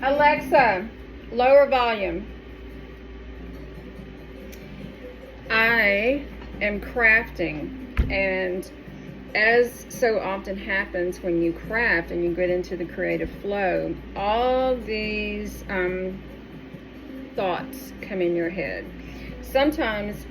Alexa, lower volume. I am crafting, and as so often happens when you craft and you get into the creative flow, all these thoughts come in your head. Sometimes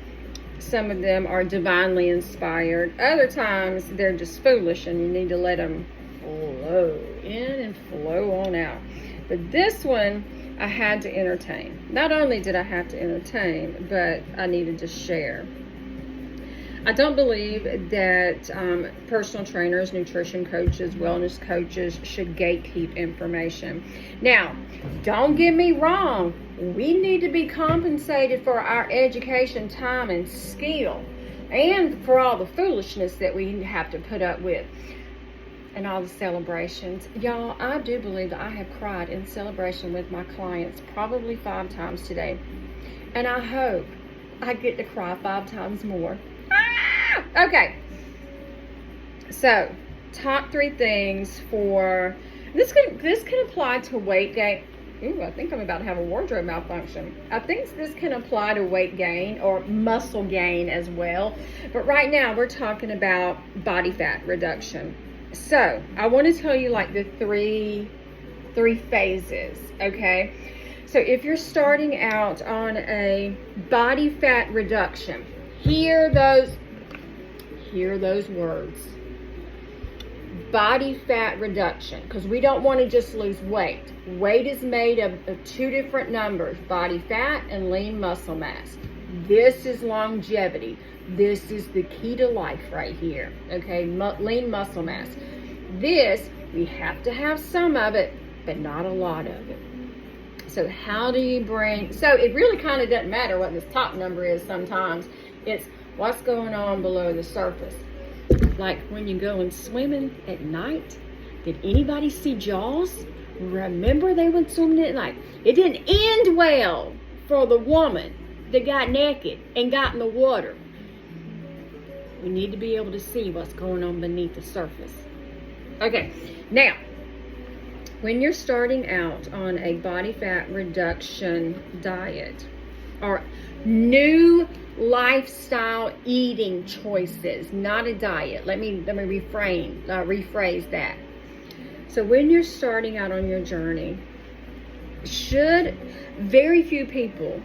some of them are divinely inspired. Other times they're just foolish and you need to let them flow in and flow on out. But this one I had to entertain. Not only did I have to entertain, but I needed to share. I don't believe that personal trainers, nutrition coaches, wellness coaches should gatekeep information. Now, don't get me wrong. We need to be compensated for our education, time, and skill, and for all the foolishness that we have to put up with, and all the celebrations. Y'all, I do believe that I have cried in celebration with my clients probably 5 times today, and I hope I get to cry 5 times more. Okay, so top 3 things for this can apply to weight gain. Ooh, I think I'm about to have a wardrobe malfunction. I think this can apply to weight gain or muscle gain as well. But right now we're talking about body fat reduction. So I want to tell you like the three phases, okay? So if you're starting out on a body fat reduction, hear those words. Body fat reduction, because we don't want to just lose weight. Weight is made of 2 different numbers, body fat and lean muscle mass. This is longevity. This is the key to life right here, okay? Lean muscle mass. This, we have to have some of it, but not a lot of it. So how do you bring, so it really kind of doesn't matter what this top number is sometimes. It's what's going on below the surface. Like when you go and swimming at night, did anybody see Jaws? Remember they went swimming at night? It didn't end well for the woman that got naked and got in the water. We need to be able to see what's going on beneath the surface. Okay, now, when you're starting out on a body fat reduction diet or new lifestyle eating choices, not a diet. Let me rephrase that. So when you're starting out on your journey, very few people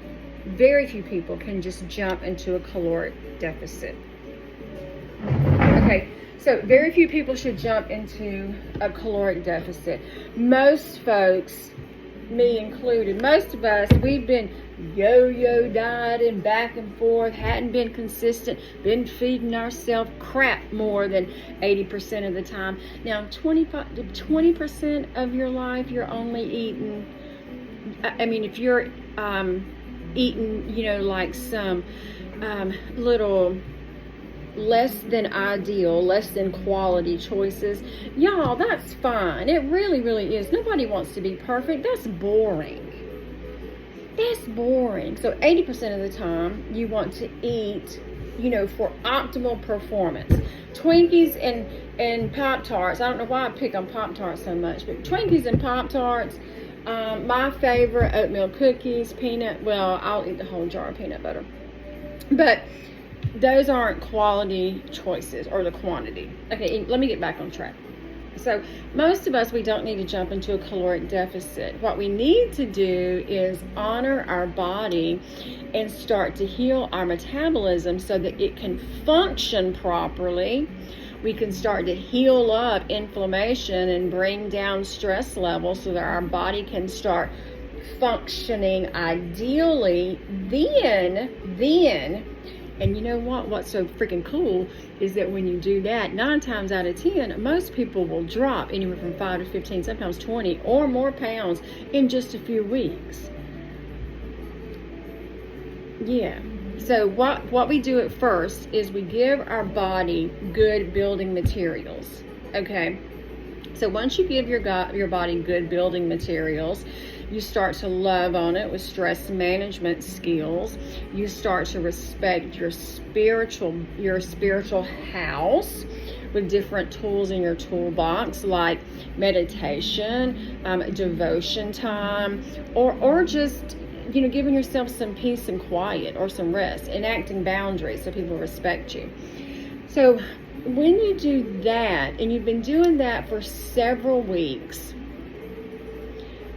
can just jump into a caloric deficit. Okay, so very few people should jump into a caloric deficit. Most folks, me included, most of us, we've been yo-yo dieting back and forth, hadn't been consistent, been feeding ourselves crap more than 80% of the time. Now 20% of your life you're only eating, I mean, if you're eating, like some little less than ideal, less than quality choices, y'all, that's fine. It really, really is. Nobody wants to be perfect. That's boring. So 80% of the time you want to eat, for optimal performance. Twinkies and Pop-Tarts. I don't know why I pick on Pop-Tarts so much, but Twinkies and Pop-Tarts, my favorite, oatmeal cookies, I'll eat the whole jar of peanut butter. But those aren't quality choices or the quantity. Okay, let me get back on track. So most of us, we don't need to jump into a caloric deficit. What we need to do is honor our body and start to heal our metabolism so that it can function properly. We can start to heal up inflammation and bring down stress levels so that our body can start functioning ideally. Then, and you know what? What's so freaking cool is that when you do that, 9 times out of 10, most people will drop anywhere from 5 to 15, sometimes 20 or more pounds in just a few weeks. Yeah. So what we do at first is we give our body good building materials. Okay. So once you give your body good building materials, you start to love on it with stress management skills. You start to respect your spiritual house, with different tools in your toolbox, like meditation, devotion time, or just, giving yourself some peace and quiet or some rest, enacting boundaries so people respect you. So when you do that, and you've been doing that for several weeks,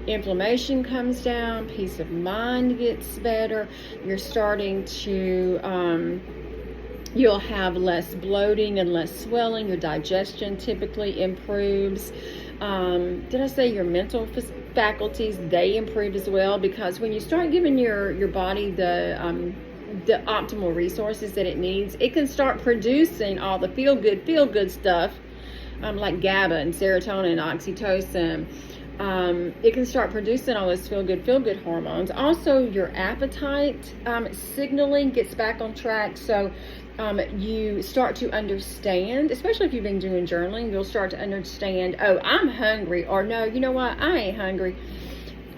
inflammation comes down, peace of mind gets better, you're starting to, you'll have less bloating and less swelling, your digestion typically improves. Did I say your mental faculties, they improve as well? Because when you start giving your body the optimal resources that it needs, it can start producing all the feel good stuff, like GABA and serotonin, oxytocin. It can start producing all those feel good hormones. Also, your appetite signaling gets back on track. So you start to understand, especially if you've been doing journaling, you'll start to understand, oh, I'm hungry, or no, you know what, I ain't hungry.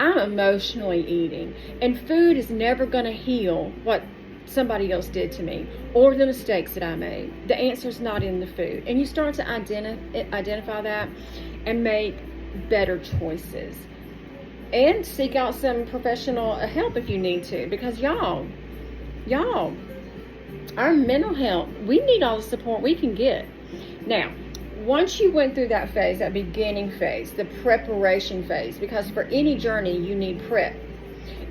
I'm emotionally eating. And food is never going to heal what somebody else did to me or the mistakes that I made. The answer's not in the food. And you start to identify that and make better choices. And seek out some professional help if you need to, because y'all, our mental health, we need all the support we can get. Now, once you went through that phase, that beginning phase, the preparation phase, because for any journey you need prep.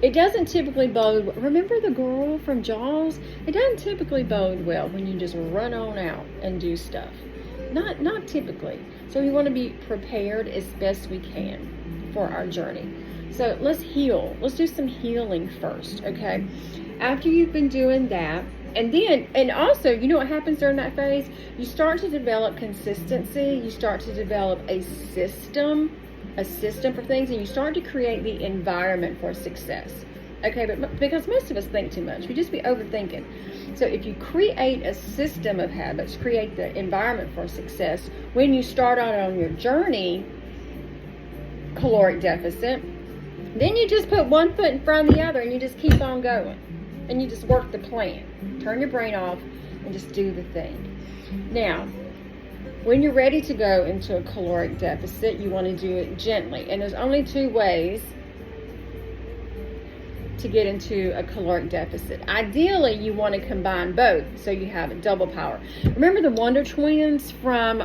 It doesn't typically bode, remember the girl from Jaws? It doesn't typically bode well when you just run on out and do stuff. Not typically. So we want to be prepared as best we can for our journey. So let's heal. Let's do some healing first, okay? After you've been doing that, and also, you know what happens during that phase? You start to develop consistency. You start to develop a system for things, and you start to create the environment for success. Okay, but because most of us think too much, we just be overthinking. So if you create a system of habits, create the environment for success, when you start out on your journey, caloric deficit, then you just put one foot in front of the other and you just keep on going. And you just work the plan. Turn your brain off and just do the thing. Now, when you're ready to go into a caloric deficit, you want to do it gently. And there's only two ways to get into a caloric deficit. Ideally, you want to combine both, so you have a double power. Remember the Wonder Twins from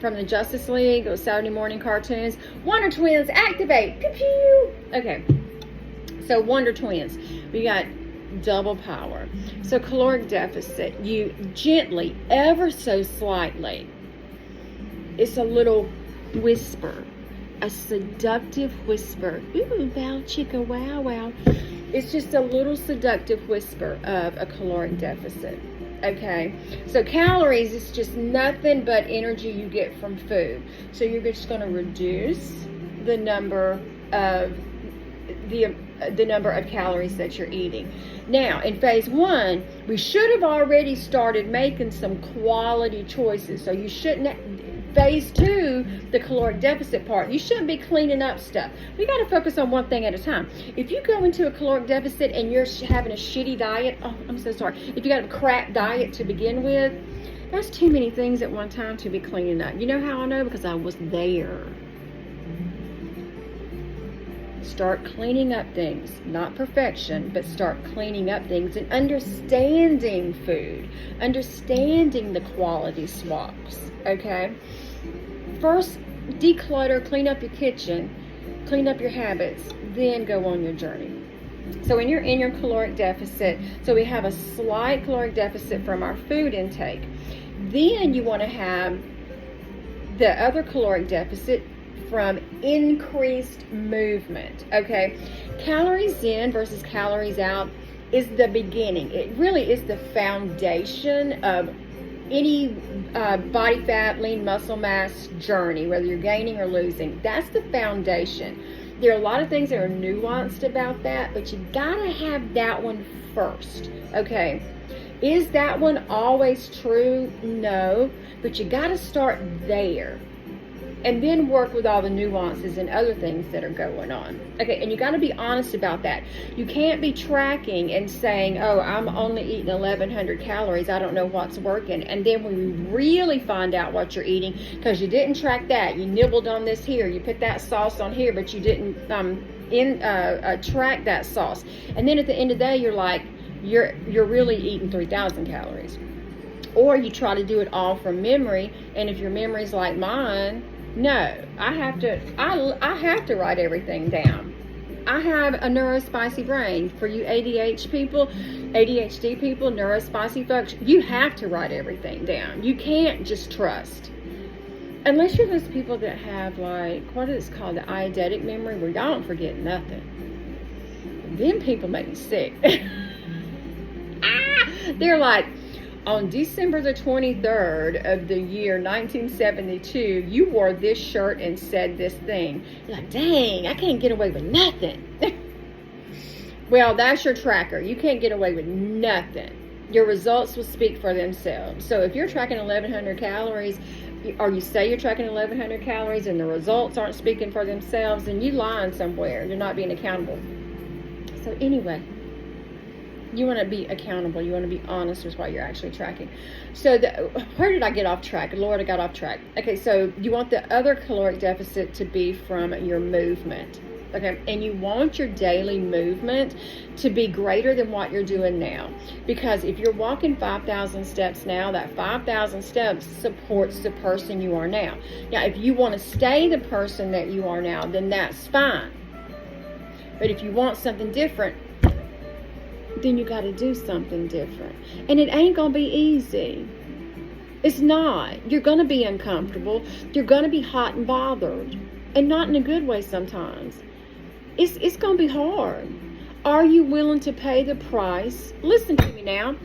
the Justice League, those Saturday morning cartoons? Wonder Twins, activate! Pew pew! Okay, so Wonder Twins, we got double power. So caloric deficit, you gently, ever so slightly, it's a little whisper, a seductive whisper. Ooh, wow, chicka, wow, wow. It's just a little seductive whisper of a caloric deficit. Okay, so calories is just nothing but energy you get from food. So you're just going to reduce the number of calories that you're eating. Now, in phase one, we should have already started making some quality choices. So you shouldn't. Phase two, the caloric deficit part, you shouldn't be cleaning up stuff. We got to focus on one thing at a time. If you go into a caloric deficit and you're having a shitty diet, oh, I'm so sorry. If you got a crap diet to begin with, that's too many things at one time to be cleaning up. You know how I know? Because I was there. Start cleaning up things, not perfection, but start cleaning up things and understanding food, understanding the quality swaps, okay? First, declutter, clean up your kitchen, clean up your habits, then go on your journey. So when you're in your caloric deficit, so we have a slight caloric deficit from our food intake. Then you want to have the other caloric deficit from increased movement, okay? Calories in versus calories out is the beginning. It really is the foundation of any body fat, lean muscle mass journey, whether you're gaining or losing. That's the foundation. There are a lot of things that are nuanced about that, but you gotta have that one first, okay? Is that one always true? No, but you gotta start there. And then work with all the nuances and other things that are going on. Okay, and you got to be honest about that. You can't be tracking and saying, oh, I'm only eating 1,100 calories. I don't know what's working. And then when we really find out what you're eating, because you didn't track that, you nibbled on this here, you put that sauce on here, but you didn't track that sauce. And then at the end of the day, you're like, you're really eating 3,000 calories. Or you try to do it all from memory, and if your memory's like mine, no, I have to write everything down. I have a neurospicy brain. For you ADHD people, neurospicy folks, you have to write everything down. You can't just trust. Unless you're those people that have, like, what is called, the eidetic memory, where y'all don't forget nothing. Then people make me sick. They're like, on December the 23rd of the year 1972, you wore this shirt and said this thing. You're like, dang, I can't get away with nothing. Well, that's your tracker. You can't get away with nothing. Your results will speak for themselves. So if you're tracking 1,100 calories, or you say you're tracking 1,100 calories and the results aren't speaking for themselves, then you lying somewhere. You're not being accountable. So anyway, you want to be accountable. You want to be honest with what you're actually tracking. So where did I get off track? Lord, I got off track. Okay, so you want the other caloric deficit to be from your movement. Okay, and you want your daily movement to be greater than what you're doing now. Because if you're walking 5,000 steps now, that 5,000 steps supports the person you are now. Now, if you want to stay the person that you are now, then that's fine. But if you want something different, then you got to do something different. And it ain't going to be easy. It's not. You're going to be uncomfortable. You're going to be hot and bothered. And not in a good way sometimes. It's going to be hard. Are you willing to pay the price? Listen to me now.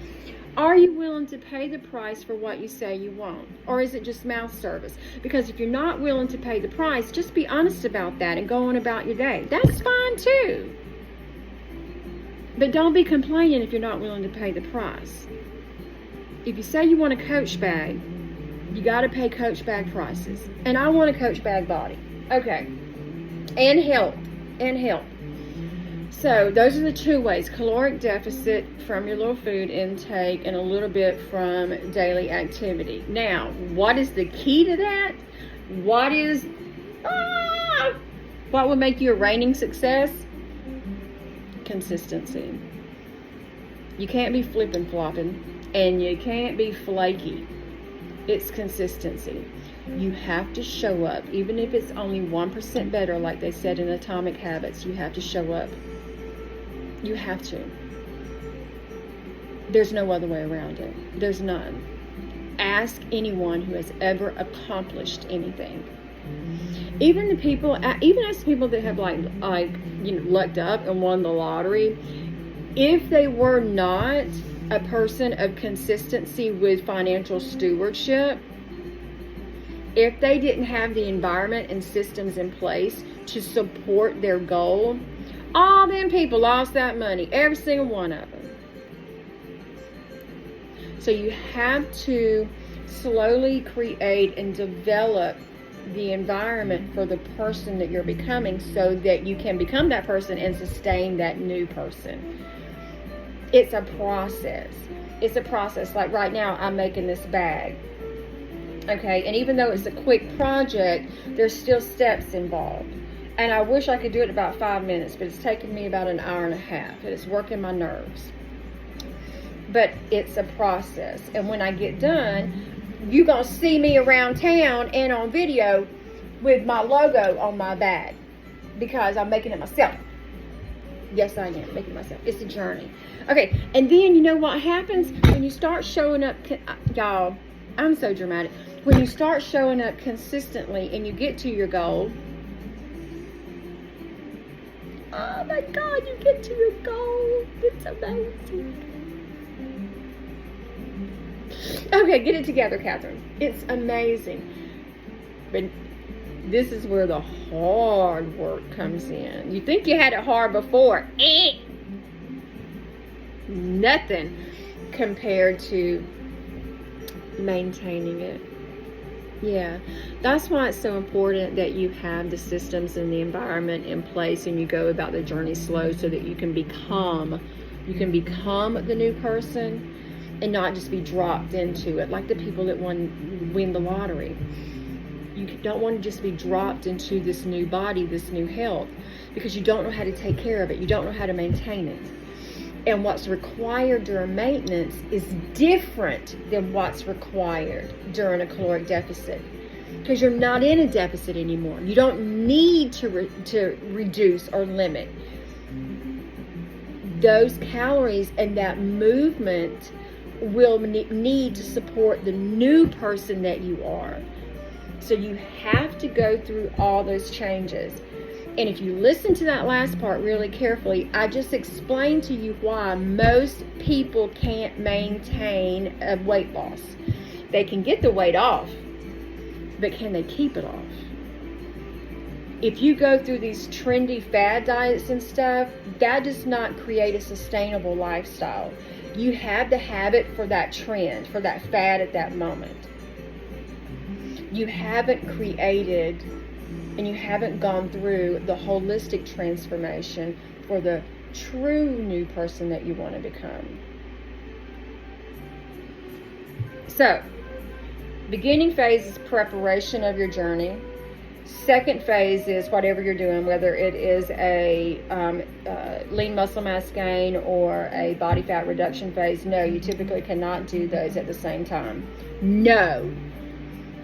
Are you willing to pay the price for what you say you want? Or is it just mouth service? Because if you're not willing to pay the price, just be honest about that and go on about your day. That's fine too. But don't be complaining if you're not willing to pay the price. If you say you want a Coach bag, you got to pay Coach bag prices. And I want a Coach bag body. Okay. And health. So those are the two ways. Caloric deficit from your little food intake and a little bit from daily activity. Now, what is the key to that? What will make you a reigning success? Consistency. You can't be flipping flopping, and you can't be flaky. It's consistency. You have to show up, even if it's only 1% better, like they said in Atomic Habits. You have to show up. You have to. There's no other way around it. There's none. Ask anyone who has ever accomplished anything. Even ask people that have lucked up and won the lottery. If they were not a person of consistency with financial stewardship, if they didn't have the environment and systems in place to support their goal, all them people lost that money, every single one of them. So you have to slowly create and develop the environment for the person that you're becoming so that you can become that person and sustain that new person. It's a process. It's a process. Like right now, I'm making this bag. Okay, and even though it's a quick project, there's still steps involved. And I wish I could do it in about 5 minutes, but it's taken me about an hour and a half. It's working my nerves. But it's a process. And when I get done, you're going to see me around town and on video with my logo on my bag because I'm making it myself. Yes, I am making it myself. It's a journey. Okay, and then you know what happens when you start showing up, y'all, I'm so dramatic. When you start showing up consistently and you get to your goal, oh my God, you get to your goal. It's amazing. Okay, get it together, Catherine. It's amazing. But this is where the hard work comes in. You think you had it hard before. Nothing compared to maintaining it. Yeah, that's why it's so important that you have the systems and the environment in place, and you go about the journey slow so that you can become the new person and not just be dropped into it like the people that win the lottery. You don't want to just be dropped into this new body, this new health, because you don't know how to take care of it. You don't know how to maintain it. And what's required during maintenance is different than what's required during a caloric deficit, because you're not in a deficit anymore. You don't need to reduce or limit those calories, and that movement will need to support the new person that you are. So you have to go through all those changes. And if you listen to that last part really carefully, I just explained to you why most people can't maintain a weight loss. They can get the weight off, but can they keep it off? If you go through these trendy fad diets and stuff, that does not create a sustainable lifestyle. You have to have it for that trend, for that fad at that moment. You haven't created and you haven't gone through the holistic transformation for the true new person that you want to become. So, beginning phase is preparation of your journey. Second phase is whatever you're doing, whether it is a lean muscle mass gain or a body fat reduction phase. No, you typically cannot do those at the same time. No.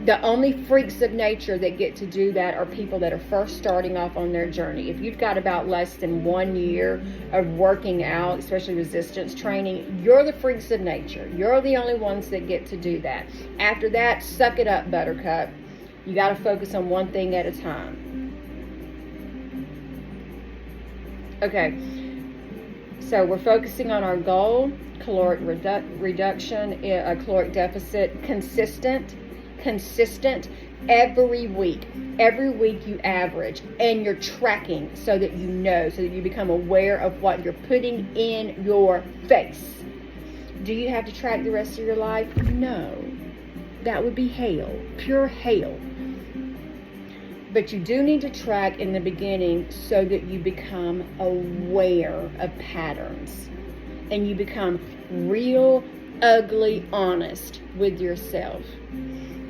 The only freaks of nature that get to do that are people that are first starting off on their journey. If you've got about less than 1 year of working out, especially resistance training, you're the freaks of nature. You're the only ones that get to do that. After that, suck it up, buttercup. You got to focus on one thing at a time. Okay, so we're focusing on our goal, caloric reduction, a caloric deficit, consistent every week. Every week you average, and you're tracking so that you know, so that you become aware of what you're putting in your face. Do you have to track the rest of your life? No. That would be hell, pure hell. But you do need to track in the beginning so that you become aware of patterns and you become real, ugly, honest with yourself.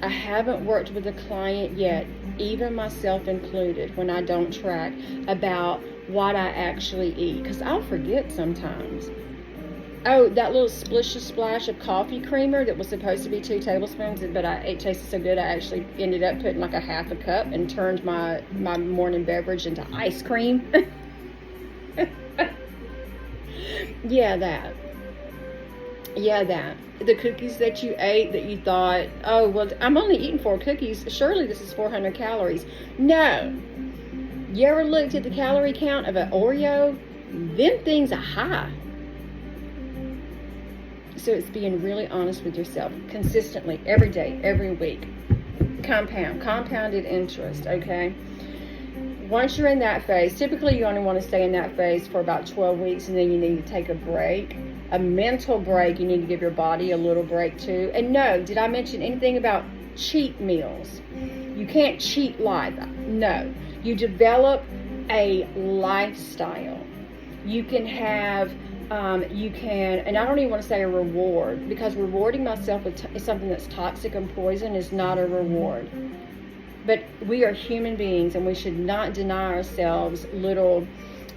I haven't worked with a client yet, even myself included, when I don't track about what I actually eat, because I'll forget sometimes. Oh, that little splash of coffee creamer that was supposed to be 2 tablespoons, but it tasted so good I actually ended up putting like a half a cup and turned my morning beverage into ice cream. Yeah, that. The cookies that you ate that you thought, oh, well, I'm only eating 4 cookies. Surely this is 400 calories. No. You ever looked at the calorie count of an Oreo? Them things are high. So it's being really honest with yourself consistently, every day, every week. Compounded interest, okay? Once you're in that phase, typically you only want to stay in that phase for about 12 weeks, and then you need to take a break, a mental break. You need to give your body a little break too. And no, did I mention anything about cheat meals? You can't cheat life. No, you develop a lifestyle. You can have and I don't even want to say a reward, because rewarding myself with something that's toxic and poison is not a reward. But we are human beings, and we should not deny ourselves little,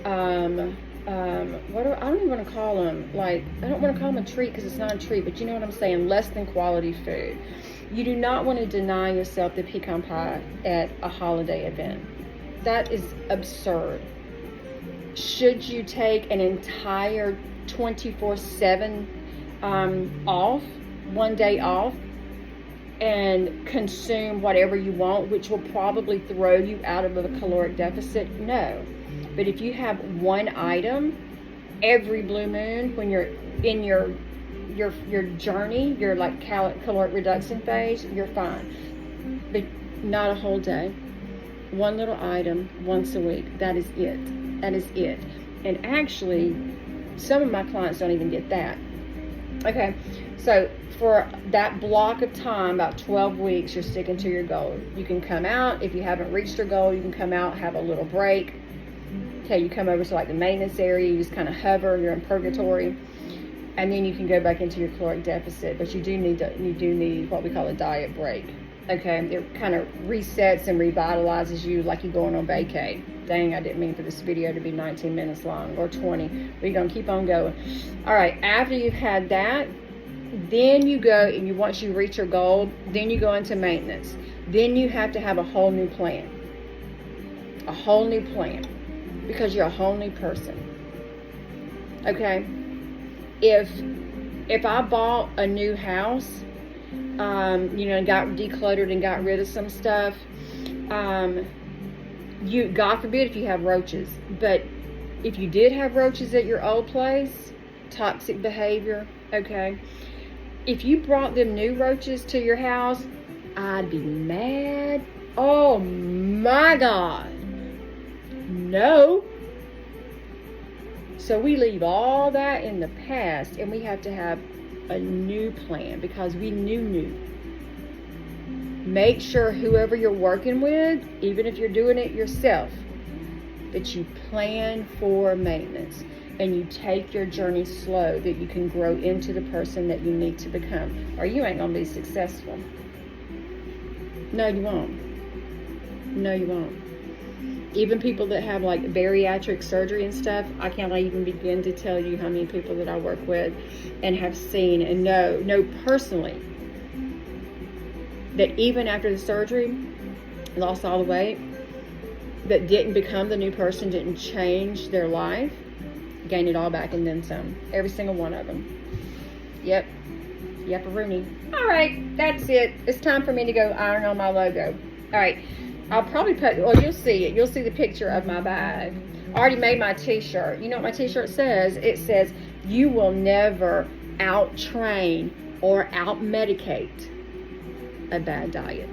I don't even want to call them, I don't want to call them a treat, because it's not a treat, but you know what I'm saying, less than quality food. You do not want to deny yourself the pecan pie at a holiday event. That is absurd. Should you take an entire 24/7 off, 1 day off, and consume whatever you want, which will probably throw you out of a caloric deficit? No. But if you have one item every blue moon when you're in your journey, your caloric reduction phase, you're fine. But not a whole day. One little item once a week. That is it. And actually, some of my clients don't even get that. Okay, so for that block of time, about 12 weeks, you're sticking to your goal. You can come out. If you haven't reached your goal, you can come out, have a little break. Okay, you come over to like the maintenance area, you just kind of hover, you're in purgatory, and then you can go back into your caloric deficit. But you do need what we call a diet break. Okay, it kind of resets and revitalizes you like you're going on vacay. Dang, I didn't mean for this video to be 19 minutes long or 20. But you're gonna keep on going. All right, after you've had that, then you go, and once you reach your goal, then you go into maintenance. Then you have to have a whole new plan. A whole new plan. Because you're a whole new person. Okay? If I bought a new house, and got decluttered and got rid of some stuff, God forbid if you have roaches, but if you did have roaches at your old place, toxic behavior, okay, if you brought them new roaches to your house, I'd be mad. Oh my God. No. So we leave all that in the past, and we have to have a new plan, because we new. Make sure whoever you're working with, even if you're doing it yourself, that you plan for maintenance and you take your journey slow, that you can grow into the person that you need to become, or you ain't gonna be successful. No, you won't. No, you won't. Even people that have like bariatric surgery and stuff, I can't even begin to tell you how many people that I work with and have seen and know personally that even after the surgery, lost all the weight, that didn't become the new person, didn't change their life, gained it all back and then some. Every single one of them. Yep. Yep-a-rooney. All right, that's it. It's time for me to go iron on my logo. All right. I'll probably put, well, you'll see it. You'll see the picture of my bag. I already made my t-shirt. You know what my t-shirt says? It says, you will never out-train or out-medicate a bad diet.